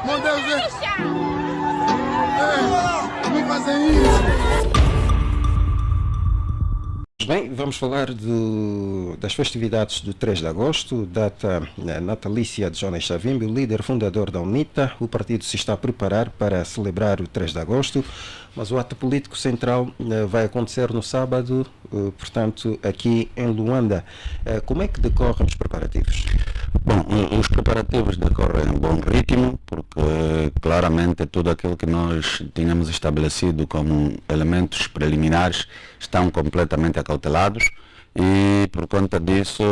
Meu Deus, não fazem isso. Bem, vamos falar das festividades do 3 de agosto, data natalícia de Jonas Savimbi, o líder fundador da UNITA. O partido se está a preparar para celebrar o 3 de agosto, mas o ato político central vai acontecer no sábado, portanto, aqui em Luanda. Como é que decorrem os preparativos? Bom, os preparativos decorrem em bom ritmo, porque claramente tudo aquilo que nós tínhamos estabelecido como elementos preliminares estão completamente acautelados e por conta disso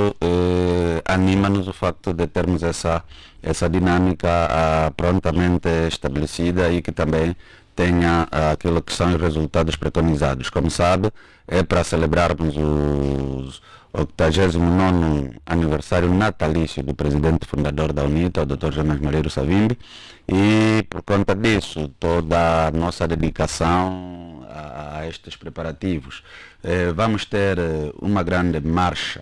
anima-nos o facto de termos essa dinâmica prontamente estabelecida e que também tenha aquilo que são os resultados preconizados. Como sabe, é para celebrarmos o 89º aniversário natalício do presidente fundador da UNITA, o Dr. Jonas Malheiro Savimbi, e por conta disso, toda a nossa dedicação a estes preparativos. Vamos ter uma grande marcha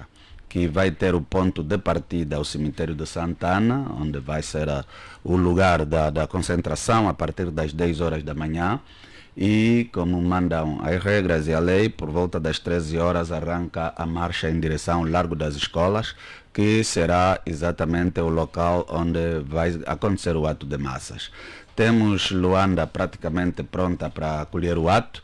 que vai ter o ponto de partida ao cemitério de Santana, onde vai ser o lugar da concentração a partir das 10 horas da manhã. E como mandam as regras e a lei, por volta das 13 horas arranca a marcha em direção ao Largo das Escolas, que será exatamente o local onde vai acontecer o ato de massas. Temos Luanda praticamente pronta para acolher o ato.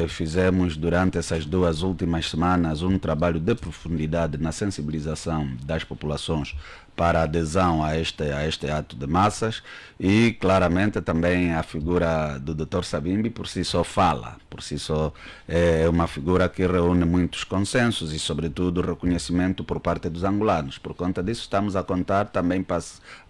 Fizemos durante essas 2 últimas semanas um trabalho de profundidade na sensibilização das populações para a adesão a este ato de massas e claramente também a figura do Dr. Savimbi por si só fala, por si só é uma figura que reúne muitos consensos e sobretudo reconhecimento por parte dos angolanos. Por conta disso estamos a contar também, para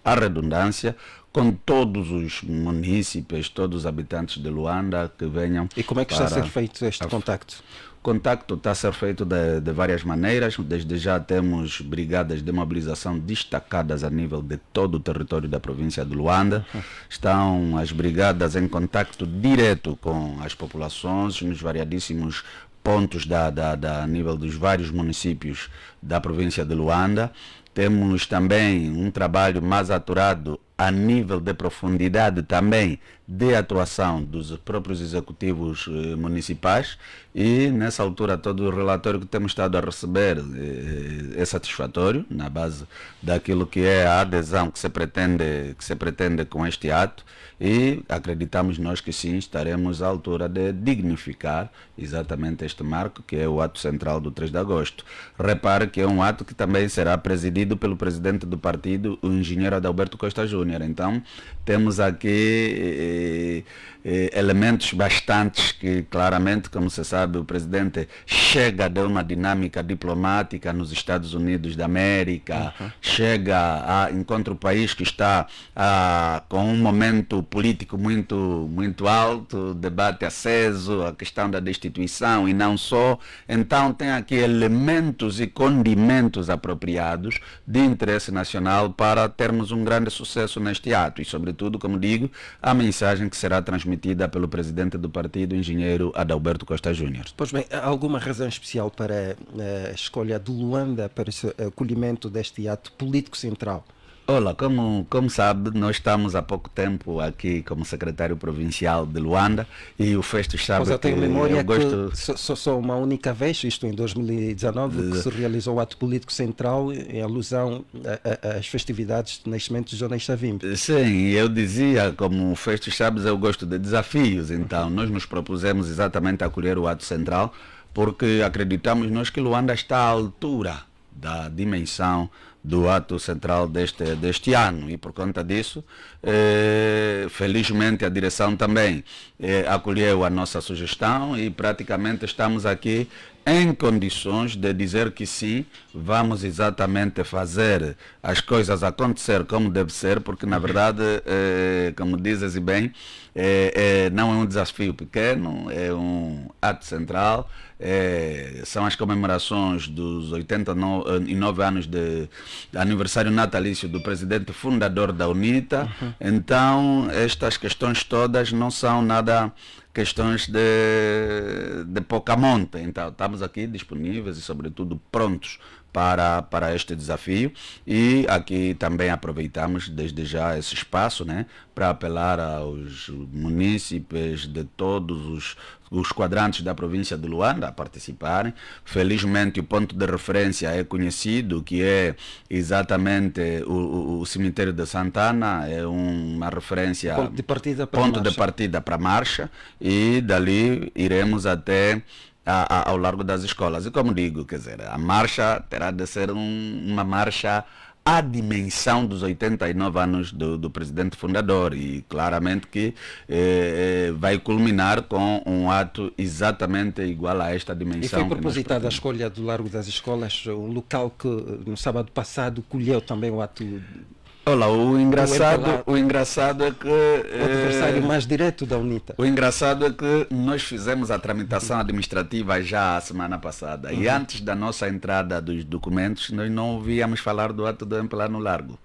a redundância, com todos os munícipes, todos os habitantes de Luanda que venham. E como é que está a ser feito este contacto? O contacto está a ser feito de várias maneiras. Desde já temos brigadas de mobilização destacadas a nível de todo o território da província de Luanda. Estão as brigadas em contacto direto com as populações nos variadíssimos pontos a nível dos vários municípios da província de Luanda. Temos também um trabalho mais aturado a nível de profundidade também de atuação dos próprios executivos municipais e nessa altura todo o relatório que temos estado a receber é satisfatório na base daquilo que é a adesão que se pretende com este ato e acreditamos nós que sim, estaremos à altura de dignificar exatamente este marco que é o ato central do 3 de agosto. Repare que é um ato que também será presidido pelo presidente do partido, o engenheiro Adalberto Costa Júnior. Então temos aqui elementos bastantes que claramente, como se sabe, o presidente chega de uma dinâmica diplomática nos Estados Unidos da América, encontra o país que está com um momento político muito alto, debate aceso, a questão da destituição e não só. Então tem aqui elementos e condimentos apropriados de interesse nacional para termos um grande sucesso neste ato e, sobretudo, como digo, a mensagem que será transmitida pelo presidente do partido, o engenheiro Adalberto Costa Júnior. Pois bem, há alguma razão especial para a escolha de Luanda para o acolhimento deste ato político central? Olá, como sabe, nós estamos há pouco tempo aqui como secretário provincial de Luanda e o Festo sabe mas eu tenho que memória eu gosto... que só uma única vez, isto em 2019, que se realizou o ato político central em alusão às festividades de nascimento de Jonas Savimbi. Sim, eu dizia, como o Festo sabes, eu gosto de desafios, então nós nos propusemos exatamente a acolher o ato central porque acreditamos nós que Luanda está à altura da dimensão do ato central deste ano e por conta disso felizmente a direção também acolheu a nossa sugestão e praticamente estamos aqui em condições de dizer que sim, vamos exatamente fazer as coisas acontecer como deve ser, porque na verdade, como dizes e bem, não é um desafio pequeno, é um ato central, são as comemorações dos 89 anos de aniversário natalício do presidente fundador da UNITA. Então estas questões todas não são nada questões de pouca monta. Então estamos aqui disponíveis e sobretudo prontos para este desafio, e aqui também aproveitamos desde já esse espaço, né, para apelar aos munícipes de todos os quadrantes da província de Luanda a participarem. Felizmente o ponto de referência é conhecido, que é exatamente o cemitério de Santana, é uma referência, Ponto de partida para a marcha, e dali iremos até ao Largo das Escolas. E como digo, quer dizer, a marcha terá de ser uma marcha à dimensão dos 89 anos do presidente fundador, e claramente que vai culminar com um ato exatamente igual a esta dimensão. E foi propositada a escolha do Largo das Escolas, um local que no sábado passado colheu também o ato. Olha, o engraçado é que O adversário mais direto da UNITA. O engraçado é que nós fizemos a tramitação administrativa já a semana passada, e antes da nossa entrada dos documentos nós não ouvíamos falar do ato do MPLA no Largo.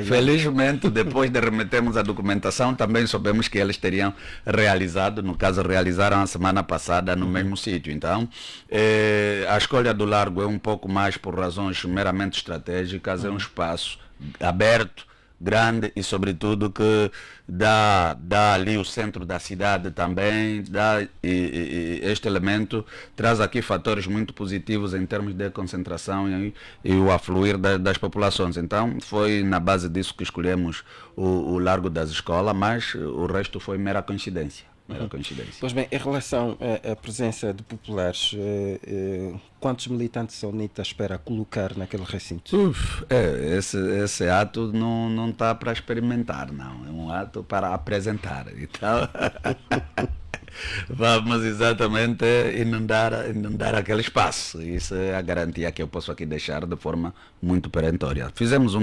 Felizmente, depois de remetermos a documentação, também soubemos que eles teriam realizado, no caso realizaram a semana passada no mesmo sítio. Então, a escolha do Largo é um pouco mais por razões meramente estratégicas, é um espaço aberto, grande, e sobretudo que dá ali o centro da cidade também, e este elemento traz aqui fatores muito positivos em termos de concentração e o afluir das populações. Então foi na base disso que escolhemos o Largo das Escolas, mas o resto foi mera coincidência. Pois bem, em relação à presença de populares, quantos militantes a UNITA espera colocar naquele recinto? Esse ato não está para experimentar, não. É um ato para apresentar. Então, vamos exatamente inundar aquele espaço. Isso é a garantia que eu posso aqui deixar de forma muito perentória.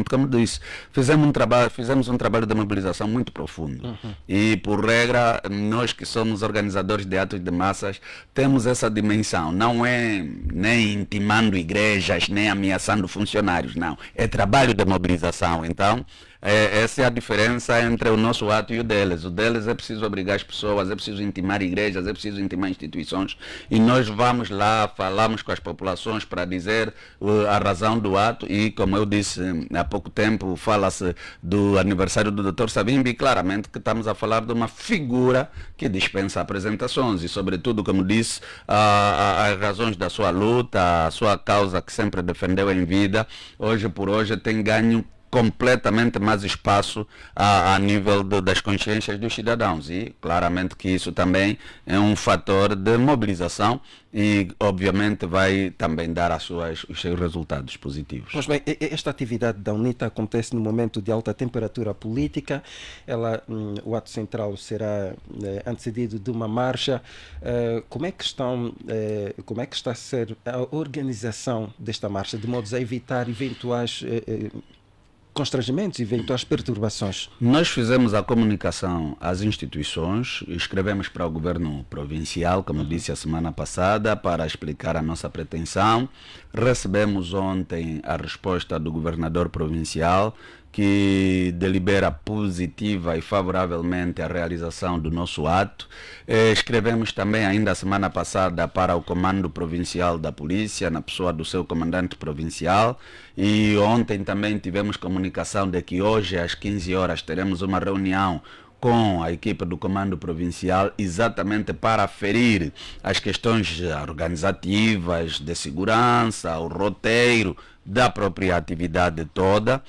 Como disse, fizemos um trabalho de mobilização muito profundo. E, por regra, nós que somos organizadores de atos de massas, temos essa dimensão. Não é nem intimando igrejas, nem ameaçando funcionários, não. É trabalho de mobilização. Então, essa é a diferença entre o nosso ato e o deles. O deles é preciso obrigar as pessoas, é preciso intimar igrejas, é preciso intimar instituições, e nós vamos lá, falamos com as populações para dizer a razão do ato. E, como eu disse há pouco tempo, fala-se do aniversário do Dr. Savimbi, claramente que estamos a falar de uma figura que dispensa apresentações, e sobretudo, como disse, as razões da sua luta, a sua causa que sempre defendeu em vida, hoje por hoje tem ganho completamente mais espaço a nível das consciências dos cidadãos, e claramente que isso também é um fator de mobilização, e obviamente vai também dar os seus resultados positivos. Pois bem, esta atividade da UNITA acontece no momento de alta temperatura política. O ato central será antecedido de uma marcha. Como é que está a ser a organização desta marcha, de modo a evitar eventuais constrangimentos, eventuais perturbações? Nós fizemos a comunicação às instituições, escrevemos para o governo provincial, como disse a semana passada, para explicar a nossa pretensão. Recebemos ontem a resposta do governador provincial, que delibera positiva e favoravelmente a realização do nosso ato. Escrevemos também ainda a semana passada para o Comando Provincial da Polícia, na pessoa do seu comandante provincial, e ontem também tivemos comunicação de que hoje às 15 horas teremos uma reunião com a equipe do Comando Provincial, exatamente para aferir as questões organizativas, de segurança, o roteiro da própria atividade toda.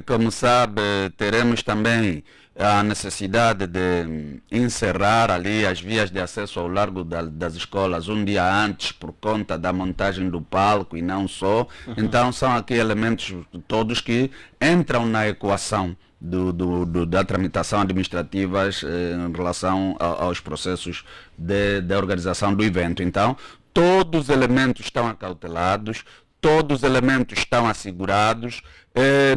Como sabe, teremos também a necessidade de encerrar ali as vias de acesso ao Largo das Escolas um dia antes, por conta da montagem do palco e não só. Então são aqui elementos todos que entram na equação da tramitação administrativa em relação aos processos de organização do evento. Então, todos os elementos estão acautelados, todos os elementos estão assegurados,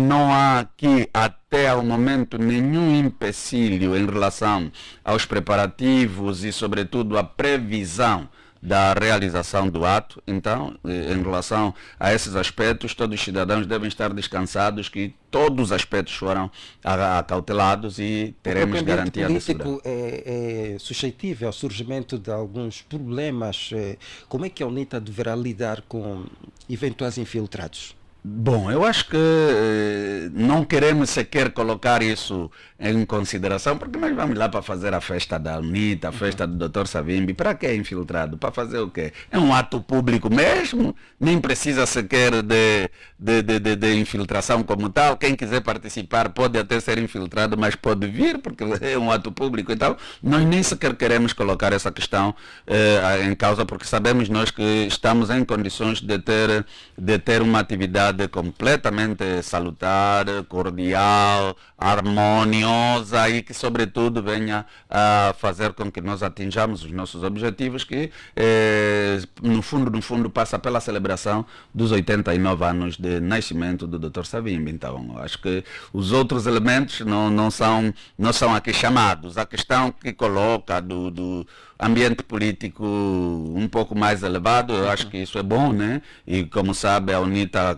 não há aqui até ao momento nenhum empecilho em relação aos preparativos e, sobretudo, a previsão da realização do ato. Então, em relação a esses aspectos, todos os cidadãos devem estar descansados que todos os aspectos foram acautelados e teremos garantia de segurança. O político é suscetível ao surgimento de alguns problemas. Como é que a UNITA deverá lidar com eventuais infiltrados? Bom, eu acho que não queremos sequer colocar isso em consideração, porque nós vamos lá para fazer a festa da UNITA, a festa do Dr. Savimbi. Para que infiltrado? Para fazer o quê? É um ato público mesmo, nem precisa sequer de infiltração como tal. Quem quiser participar pode até ser infiltrado, mas pode vir, porque é um ato público. Então, nós nem sequer queremos colocar essa questão em causa, porque sabemos nós que estamos em condições de ter uma atividade completamente salutar, cordial, harmoniosa e que sobretudo venha a fazer com que nós atinjamos os nossos objetivos, que no fundo passa pela celebração dos 89 anos de nascimento do Dr. Savimbi. Então acho que os outros elementos não são aqui chamados. A questão que coloca do ambiente político um pouco mais elevado, eu acho que isso é bom, né? E como sabe, a UNITA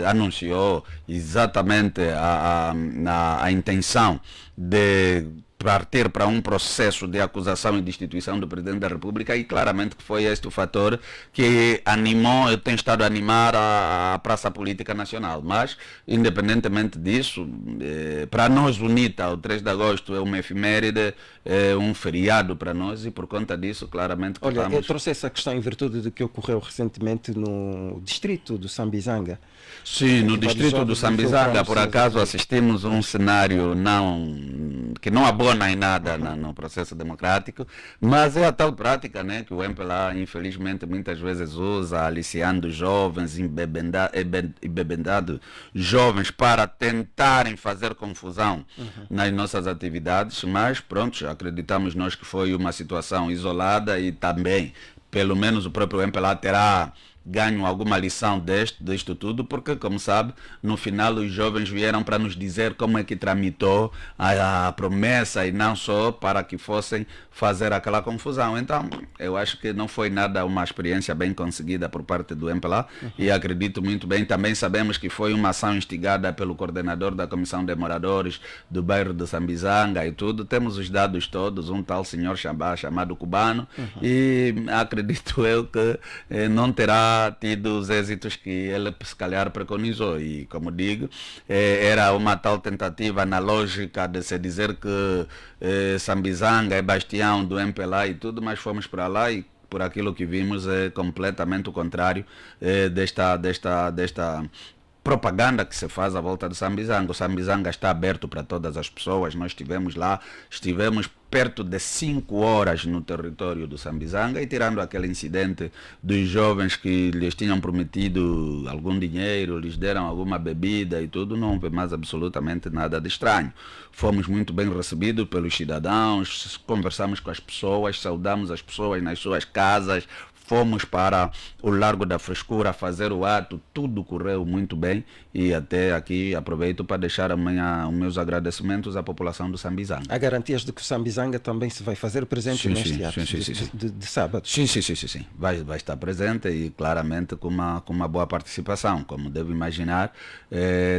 anunciou exatamente a intenção de partir para um processo de acusação e destituição do Presidente da República, e claramente que foi este o fator que animou, tem estado a animar a praça política nacional. Mas, independentemente disso, para nós, UNITA, o 3 de agosto é uma efeméride, é um feriado para nós, e por conta disso, claramente que eu trouxe essa questão em virtude do que ocorreu recentemente no distrito do Sambizanga. Sim, no distrito do Sambizanga, por acaso, assistimos um cenário que não abona em nada no processo democrático, mas é a tal prática, né, que o MPLA, infelizmente, muitas vezes usa, aliciando jovens, embebedando jovens para tentarem fazer confusão nas nossas atividades, mas pronto, acreditamos nós que foi uma situação isolada e também, pelo menos o próprio MPLA terá ganho alguma lição disto tudo, porque, como sabe, no final os jovens vieram para nos dizer como é que tramitou a promessa, e não só para que fossem fazer aquela confusão. Então, eu acho que não foi nada uma experiência bem conseguida por parte do MPLA, e acredito muito bem, também sabemos que foi uma ação instigada pelo coordenador da Comissão de Moradores do bairro de Sambizanga e tudo. Temos os dados todos, um tal senhor chamado Cubano, e acredito eu que não terá tido os êxitos que ele se calhar preconizou. E como digo, era uma tal tentativa na lógica de se dizer que Sambizanga é bastião do MPLA e tudo, mas fomos para lá e por aquilo que vimos é completamente o contrário desta propaganda que se faz à volta do Sambizanga. O Sambizanga está aberto para todas as pessoas. Nós estivemos lá, estivemos perto de 5 horas no território do Sambizanga, e tirando aquele incidente dos jovens que lhes tinham prometido algum dinheiro, lhes deram alguma bebida e tudo, não houve mais absolutamente nada de estranho. Fomos muito bem recebidos pelos cidadãos, conversamos com as pessoas, saudamos as pessoas nas suas casas, fomos para o Largo da Frescura fazer o ato, tudo correu muito bem, e até aqui aproveito para deixar os meus agradecimentos à população do Sambizanga. Há garantias de que o Sambizanga também se vai fazer presente neste ato de sábado? Sim. Vai estar presente, e claramente com uma boa participação. Como deve imaginar,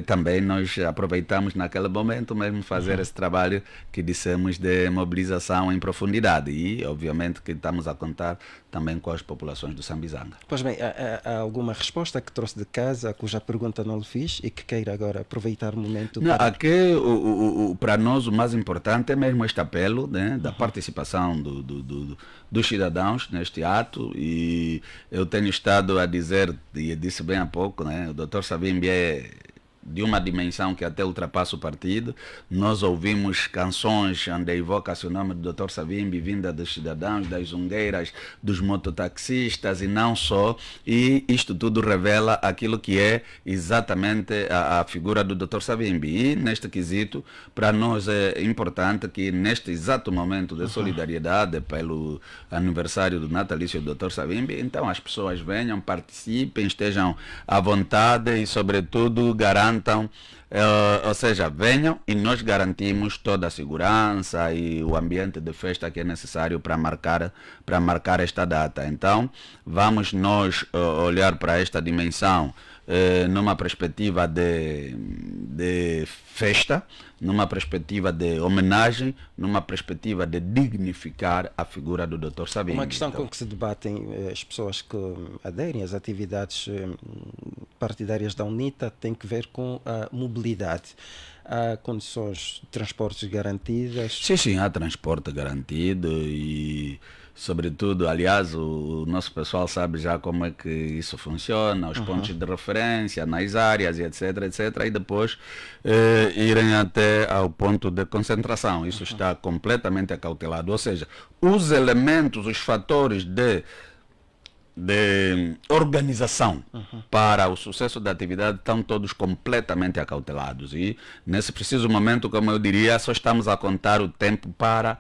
também nós aproveitamos naquele momento mesmo fazer esse trabalho que dissemos de mobilização em profundidade, e obviamente que estamos a contar também com as populações do Sambizanga. Pois bem, há alguma resposta que trouxe de casa, cuja pergunta não lhe fiz, e que queira agora aproveitar o momento? Não, aqui, para nós, o mais importante é mesmo este apelo, né, da participação dos cidadãos neste ato, e eu tenho estado a dizer, e disse bem há pouco, né, o Dr. Savimbi é de uma dimensão que até ultrapassa o partido. Nós ouvimos canções onde evoca-se o nome do Dr. Savimbi, vinda dos cidadãos, das zungueiras, dos mototaxistas e não só, e isto tudo revela aquilo que é exatamente a figura do Dr. Savimbi. E neste quesito, para nós é importante que neste exato momento de solidariedade pelo aniversário do natalício do Dr. Savimbi, então as pessoas venham, participem, estejam à vontade e sobretudo garantam garantam, ou seja, venham e nós garantimos toda a segurança e o ambiente de festa que é necessário para marcar esta data. Então, vamos nós olhar para esta dimensão numa perspectiva de festa, numa perspectiva de homenagem, numa perspectiva de dignificar a figura do Dr. Savimbi. Uma questão com que se debatem as pessoas que aderem às atividades partidárias da UNITA tem que ver com a mobilidade. Há condições de transportes garantidas? Sim, há transporte garantido e, sobretudo, aliás, o nosso pessoal sabe já como é que isso funciona, os pontos de referência nas áreas, e etc, e depois irem até ao ponto de concentração. Isso está completamente acautelado, ou seja, os elementos, os fatores de organização para o sucesso da atividade estão todos completamente acautelados e nesse preciso momento, como eu diria, só estamos a contar o tempo para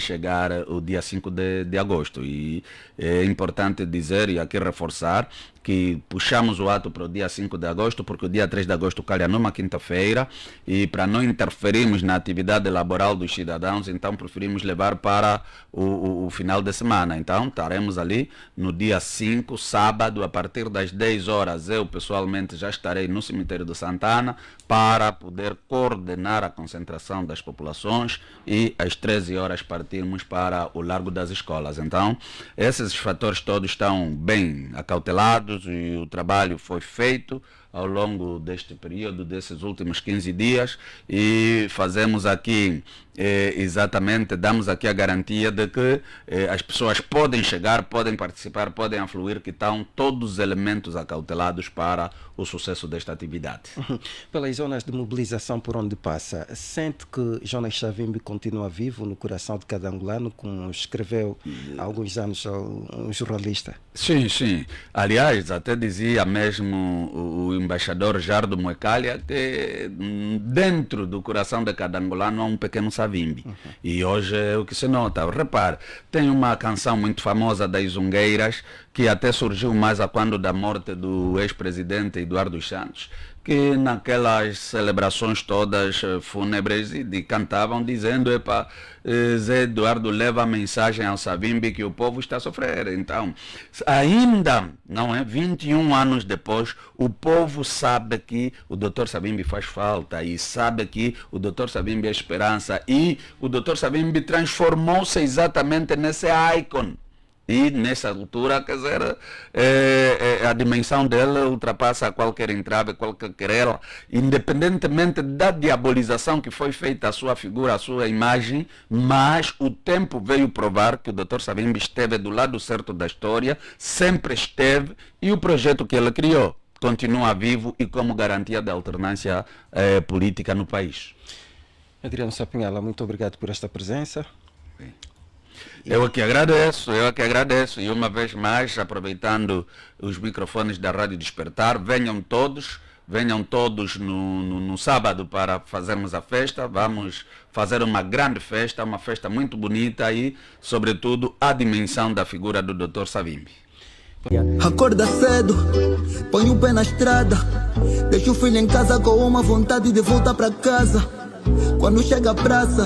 chegar o dia 5 de agosto e é importante dizer e aqui reforçar que puxamos o ato para o dia 5 de agosto porque o dia 3 de agosto calha numa quinta-feira e para não interferirmos na atividade laboral dos cidadãos, então preferimos levar para o final de semana. Então estaremos ali no dia 5, sábado, a partir das 10 horas. Eu pessoalmente já estarei no cemitério de Santana para poder coordenar a concentração das populações e às 13 horas partirmos para o Largo das Escolas. Então, esses fatores todos estão bem acautelados e o trabalho foi feito ao longo deste período, desses últimos 15 dias e fazemos aqui exatamente, damos aqui a garantia de que as pessoas podem chegar, podem participar, podem afluir, que estão todos os elementos acautelados para o sucesso desta atividade. Pelas zonas de mobilização por onde passa, sente que Jonas Savimbi continua vivo no coração de cada angolano, como escreveu há alguns anos um jornalista? Sim. Aliás, até dizia mesmo o embaixador Jardo Moecalha que dentro do coração de cada angolano há um pequeno Savimbi. E hoje é o que se nota. Repare, tem uma canção muito famosa das Zungueiras que até surgiu mais a quando da morte do ex-presidente Eduardo Santos, que naquelas celebrações todas fúnebres cantavam dizendo: epa, Zé Eduardo leva a mensagem ao Savimbi que o povo está a sofrer. Então, ainda, não é, 21 anos depois, o povo sabe que o Dr. Savimbi faz falta e sabe que o Dr. Savimbi é esperança e o Dr. Savimbi transformou-se exatamente nesse ícone. E nessa altura, quer dizer, a dimensão dele ultrapassa qualquer entrave, qualquer querela, independentemente da diabolização que foi feita à sua figura, à sua imagem, mas o tempo veio provar que o Dr. Savimbi esteve do lado certo da história, sempre esteve, e o projeto que ele criou continua vivo e como garantia da alternância política no país. Adriano Sapinhala, muito obrigado por esta presença. Sim. Eu é que agradeço e uma vez mais, aproveitando os microfones da Rádio Despertar, venham todos no sábado para fazermos a festa. Vamos fazer uma grande festa, uma festa muito bonita e, sobretudo, a dimensão da figura do Dr. Savimbi. Acorda cedo, põe o pé na estrada, deixa o filho em casa com uma vontade de voltar para casa. Quando chega a praça,